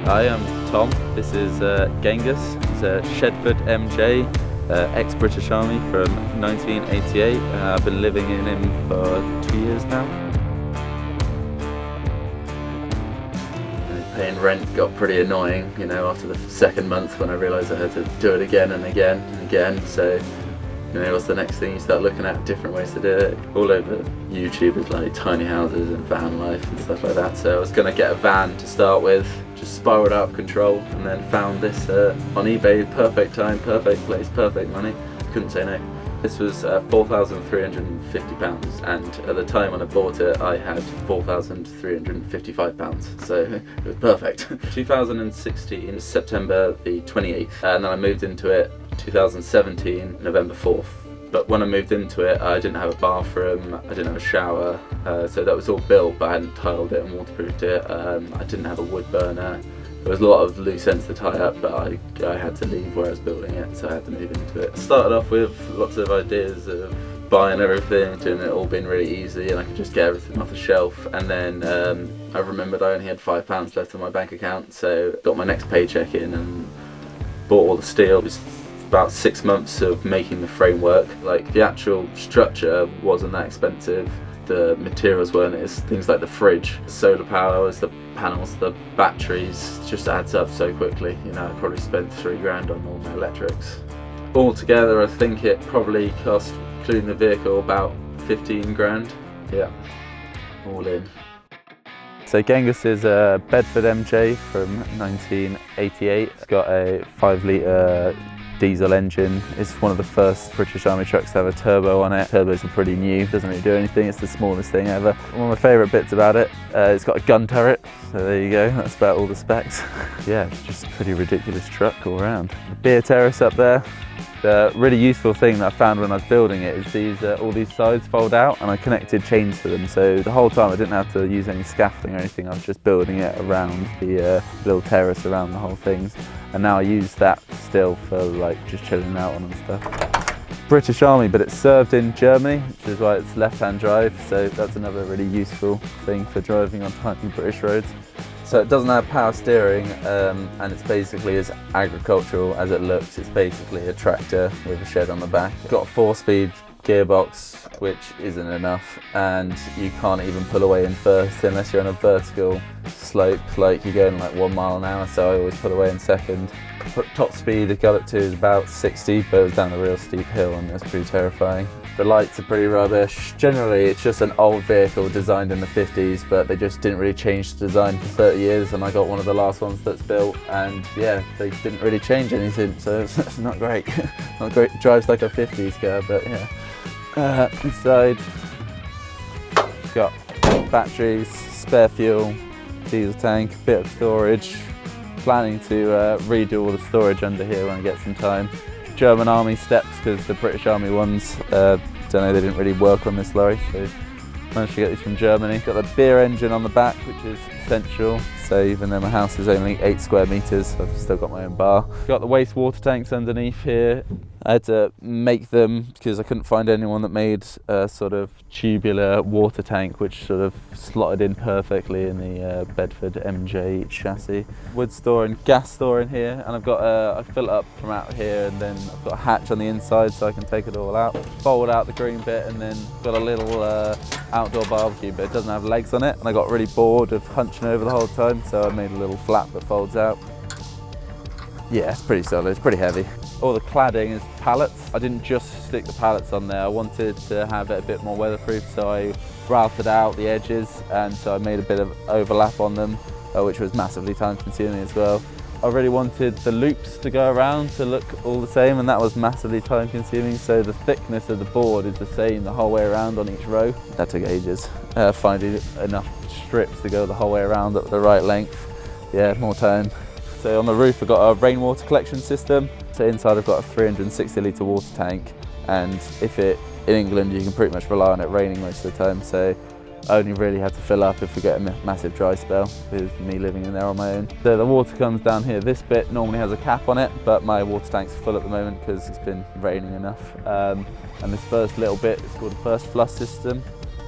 Hi, I'm Tom. This is Genghis. He's a Shedford MJ, ex-British Army from 1988. I've been living in him for 2 years now. Paying rent got pretty annoying, you know, after the second month when I realised I had to do it again and again and again. So, you know, what's the next thing? You start looking at different ways to do it. All over YouTube is like tiny houses and van life and stuff like that. So I was going to get a van to start with, just spiraled out of control, and then found this on eBay. Perfect time, perfect place, perfect money. Couldn't say no. This was £4,350, and at the time when I bought it I had £4,355, so it was perfect. 2016, September the 28th, and then I moved into it 2017, November 4th. But when I moved into it, I didn't have a bathroom, I didn't have a shower, so that was all built, but I hadn't tiled it and waterproofed it. I didn't have a wood burner. There was a lot of loose ends to tie up, but I had to leave where I was building it, so I had to move into it. I started off with lots of ideas of buying everything, and it all been really easy, and I could just get everything off the shelf. And then I remembered I only had £5 left on my bank account, so got my next paycheck in and bought all the steel. It was about 6 months of making the framework. Like, the actual structure wasn't that expensive. The materials weren't. It's things like the fridge, the solar power, the panels, the batteries, just adds up so quickly. You know, I probably spent £3 grand on all my electrics. Altogether, I think it probably cost, including the vehicle, about 15 grand. Yeah, all in. So Genghis is a Bedford MJ from 1988. It's got a 5-litre diesel engine. It's one of the first British Army trucks to have a turbo on it. Turbos are pretty new, doesn't really do anything, it's the smallest thing ever. One of my favourite bits about it, it's got a gun turret, so there you go, that's about all the specs. Yeah, it's just a pretty ridiculous truck all around. The beer terrace up there. The really useful thing that I found when I was building it is these all these sides fold out, and I connected chains to them, so the whole time I didn't have to use any scaffolding or anything. I was just building it around the little terrace around the whole things, and now I use that still for like just chilling out on and stuff. British Army, but it's served in Germany, which is why it's left-hand drive, so that's another really useful thing for driving on tiny British roads. So it doesn't have power steering, and it's basically as agricultural as it looks. It's basically a tractor with a shed on the back. It's got a 4-speed gearbox, which isn't enough, and you can't even pull away in first unless you're on a vertical slope, like you're going like 1 mile an hour, so I always pull away in second. Top speed it got up to is about 60, but it was down a real steep hill and it was pretty terrifying. The lights are pretty rubbish. Generally it's just an old vehicle designed in the 50s, but they just didn't really change the design for 30 years, and I got one of the last ones that's built, and yeah, they didn't really change anything, so it's not great. Not great, it drives like a 50s car, but yeah. Inside, it's got batteries, spare fuel, diesel tank, a bit of storage. Planning to redo all the storage under here when I get some time. German Army steps, because the British Army ones, don't know, they didn't really work on this lorry, so managed to get these from Germany. Got the beer engine on the back, which is essential, so even though my house is only 8 square metres, I've still got my own bar. Got the wastewater tanks underneath here. I had to make them because I couldn't find anyone that made a sort of tubular water tank which sort of slotted in perfectly in the Bedford MJ chassis. Wood store and gas store in here, and I've got I fill it up from out here, and then I've got a hatch on the inside so I can take it all out. Fold out the green bit, and then got a little outdoor barbecue, but it doesn't have legs on it, and I got really bored of hunching over the whole time, so I made a little flap that folds out. Yeah, it's pretty solid, it's pretty heavy. All the cladding is pallets. I didn't just stick the pallets on there, I wanted to have it a bit more weatherproof, so I ralphed out the edges, and so I made a bit of overlap on them, which was massively time consuming as well. I really wanted the loops to go around to look all the same, and that was massively time consuming, so the thickness of the board is the same the whole way around on each row. That took ages, finding enough strips to go the whole way around at the right length. Yeah, more time. So on the roof I've got a rainwater collection system. So inside I've got a 360 litre water tank, and in England you can pretty much rely on it raining most of the time, so I only really had to fill up if we get a massive dry spell with me living in there on my own. So the water comes down here. This bit normally has a cap on it, but my water tank's full at the moment because it's been raining enough. And this first little bit is called the first flush system.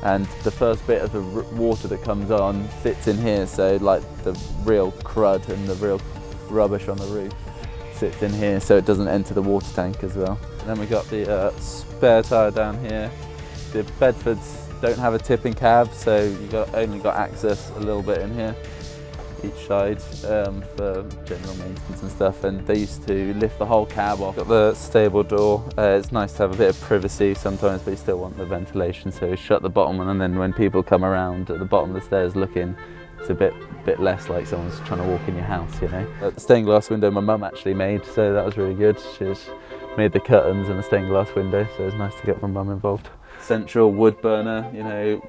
and the first bit of the water that comes on sits in here, so like the real crud and the real rubbish on the roof sits in here, so it doesn't enter the water tank as well. And then we got the spare tyre down here. The Bedfords don't have a tipping cab, so you only got access a little bit in here each side for general maintenance and stuff, and they used to lift the whole cab off. Got the stable door. It's nice to have a bit of privacy sometimes, but you still want the ventilation, so shut the bottom one, and then when people come around at the bottom of the stairs looking, it's a bit less like someone's trying to walk in your house, you know. The stained glass window my mum actually made, so that was really good. She just made the curtains and the stained glass window, so it was nice to get my mum involved. Central wood burner, you know,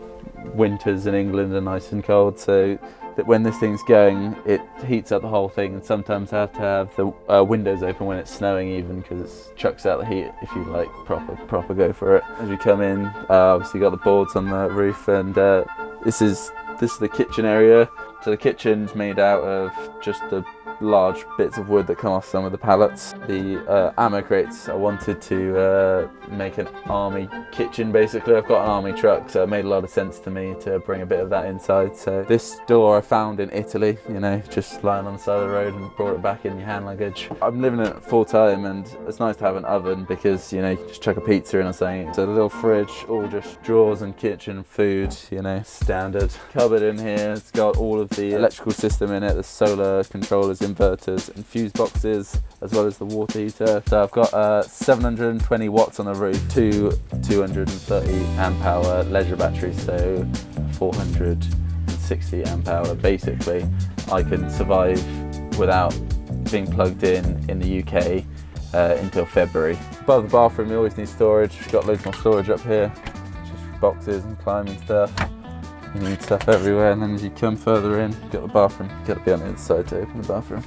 winters in England are nice and cold, so that when this thing's going, it heats up the whole thing, and sometimes I have to have the windows open when it's snowing even, because it chucks out the heat if you like proper go for it. As we come in, obviously got the boards on the roof, and this is the kitchen area. So the kitchen's made out of just the large bits of wood that come off some of the pallets. The ammo crates, I wanted to make an army kitchen basically. I've got an army truck, so it made a lot of sense to me to bring a bit of that inside. So this door I found in Italy, you know, just lying on the side of the road, and brought it back in your hand luggage. I'm living in it full time, and it's nice to have an oven because, you know, you can just chuck a pizza in or something. So a little fridge, all just drawers and kitchen food, you know, standard. Cupboard in here, it's got all of the electrical system in it, the solar controllers, inverters and fuse boxes, as well as the water heater. So I've got 720 watts on the roof, two 230 amp hour leisure batteries, so 460 amp hour. Basically, I can survive without being plugged in the UK until February. Above the bathroom, you always need storage. We've got loads more storage up here, just boxes and climbing stuff. You need stuff everywhere, and then as you come further in, you've got the bathroom. You've got to be on the inside to open the bathroom.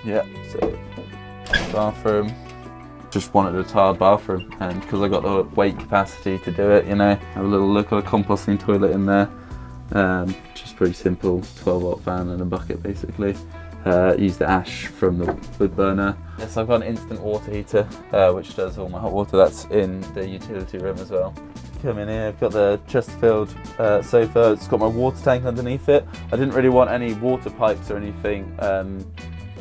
Yeah, so bathroom. Just wanted a tiled bathroom, and because I got the weight capacity to do it, you know, have a little look at a composting toilet in there. Just pretty simple, 12-volt fan and a bucket basically. Use the ash from the wood burner. Yes, I've got an instant water heater, which does all my hot water. That's in the utility room as well. Come in here, I've got the Chesterfield sofa. It's got my water tank underneath it. I didn't really want any water pipes or anything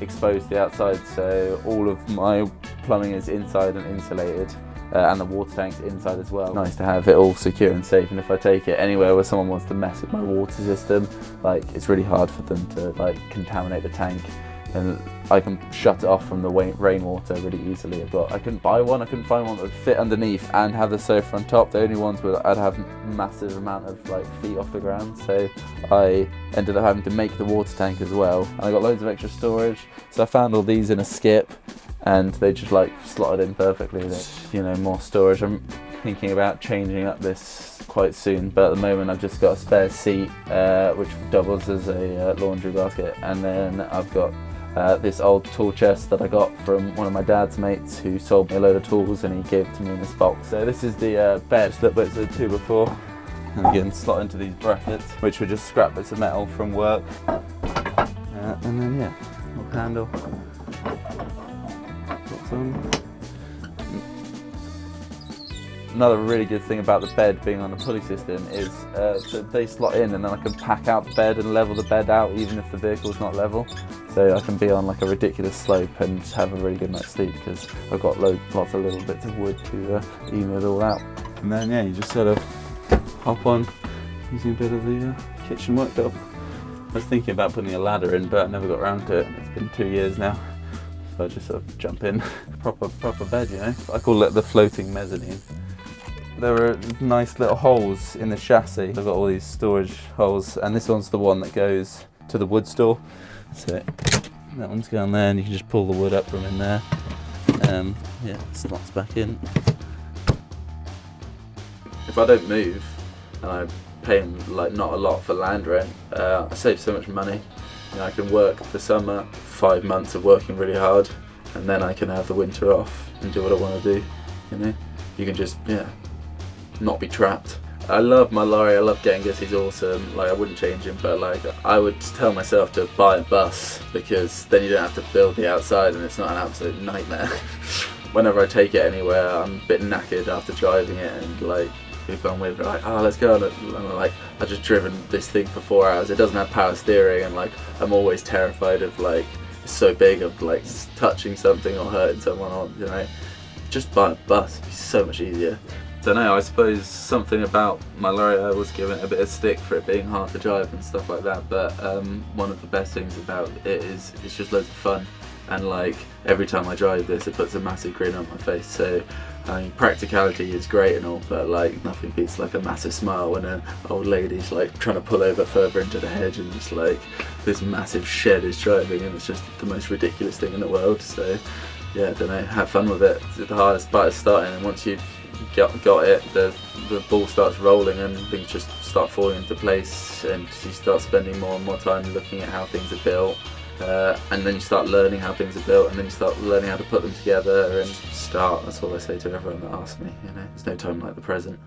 exposed to the outside, so all of my plumbing is inside and insulated, and the water tank's inside as well. Nice to have it all secure and safe, and if I take it anywhere where someone wants to mess with my water system, like, it's really hard for them to like contaminate the tank, and I can shut it off from the rainwater really easily. I couldn't buy one, I couldn't find one that would fit underneath and have the sofa on top. The only ones were I'd have massive amount of like feet off the ground, so I ended up having to make the water tank as well. And I got loads of extra storage, so I found all these in a skip, and they just like slotted in perfectly. You know, more storage. I'm thinking about changing up this quite soon, but at the moment I've just got a spare seat which doubles as a laundry basket, and then I've got this old tool chest that I got from one of my dad's mates who sold me a load of tools, and he gave it to me in this box. So this is the bed that was a 2x4, and again slot into these brackets, which were just scrap bits of metal from work. And then yeah, little handle. Another really good thing about the bed being on the pulley system is that they slot in, and then I can pack out the bed and level the bed out even if the vehicle's not level. So I can be on like a ridiculous slope and have a really good night's sleep because I've got lots of little bits of wood to even it all out. And then yeah, you just sort of hop on using a bit of the kitchen worktop. I was thinking about putting a ladder in, but I never got around to it. It's been 2 years now. So I just sort of jump in. proper bed, you know. I call it the floating mezzanine. There are nice little holes in the chassis. I've got all these storage holes, and this one's the one that goes to the wood store. So that one's going there, and you can just pull the wood up from in there. Yeah, it slots back in. If I don't move, and I'm paying like not a lot for land rent, I save so much money. You know, I can work the summer, 5 months of working really hard, and then I can have the winter off and do what I want to do. You know, you can just not be trapped. I love my lorry, I love Genghis, he's awesome, like I wouldn't change him, but like I would tell myself to buy a bus because then you don't have to build the outside and it's not an absolute nightmare. Whenever I take it anywhere, I'm a bit knackered after driving it, and like people I'm with are like, oh, let's go on it. And I'm like, I've just driven this thing for 4 hours. It doesn't have power steering, and like I'm always terrified of like it's so big of like touching something or hurting someone, or you know, just buy a bus. It'd be so much easier. Don't know, I suppose something about my lorry, I was given it a bit of stick for it being hard to drive and stuff like that, but one of the best things about it is it's just loads of fun, and like every time I drive this it puts a massive grin on my face. So I mean, practicality is great and all, but like nothing beats like a massive smile when an old lady's like trying to pull over further into the hedge and just like this massive shed is driving, and it's just the most ridiculous thing in the world. So yeah, I don't know, have fun with it. The hardest part is starting, and once you've got it, the ball starts rolling and things just start falling into place, and you start spending more and more time looking at how things are built, and then you start learning how things are built, and then you start learning how to put them together and start. That's all I say to everyone that asks me, you know, there's no time like the present.